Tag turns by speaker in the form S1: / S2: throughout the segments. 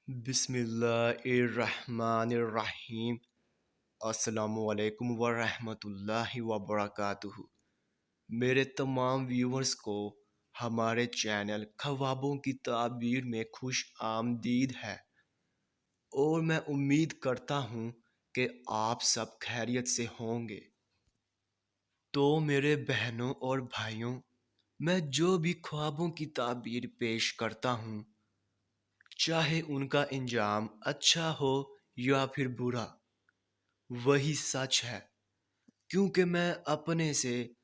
S1: बिस्मिल्लाहिर्रहमानिर्रहीम। अस्सलामु अलैकुम वरहमतुल्लाहि वबरकातुहू। मेरे तमाम व्यूवर्स को हमारे चैनल ख्वाबों की ताबीर में खुश आमदीद है और मैं उम्मीद करता हूँ कि आप सब खैरियत से होंगे। तो मेरे बहनों और भाइयों, मैं जो भी ख्वाबों की ताबीर पेश करता हूँ, चाहे उनका इंजाम अच्छा हो या फिर बुरा, वही सच है। क्योंकि मैं अपने से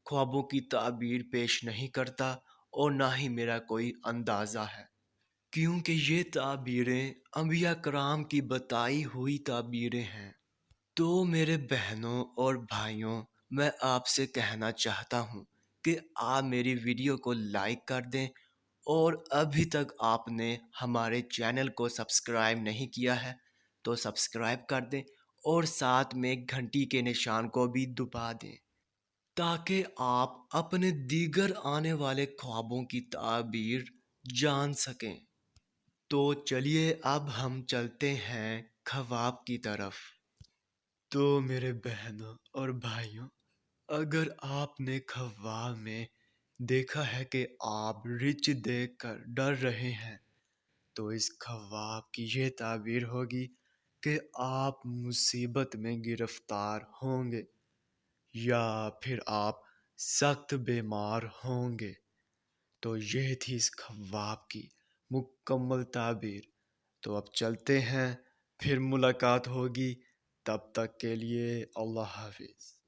S1: ख्वाबों की ताबीर पेश नहीं करता और ना ही मेरा कोई अंदाज़ा है, क्योंकि ये ताबीरें अंबिया कराम की बताई हुई ताबीरें हैं। तो मेरे बहनों और भाइयों, मैं आपसे कहना चाहता हूँ कि आप मेरी वीडियो को लाइक कर दें और अभी तक आपने हमारे चैनल को सब्सक्राइब नहीं किया है तो सब्सक्राइब कर दें और साथ में घंटी के निशान को भी दबा दें, ताकि आप अपने दीगर आने वाले ख्वाबों की ताबीर जान सकें। तो चलिए अब हम चलते हैं ख्वाब की तरफ। तो मेरे बहनों और भाइयों, अगर आपने ख्वाब में देखा है कि आप रिच देखकर डर रहे हैं, तो इस ख्वाब की ये ताबीर होगी कि आप मुसीबत में गिरफ्तार होंगे या फिर आप सख्त बीमार होंगे। तो ये थी इस ख्वाब की मुकम्मल ताबीर। तो अब चलते हैं, फिर मुलाकात होगी। तब तक के लिए अल्लाह हाफिज़।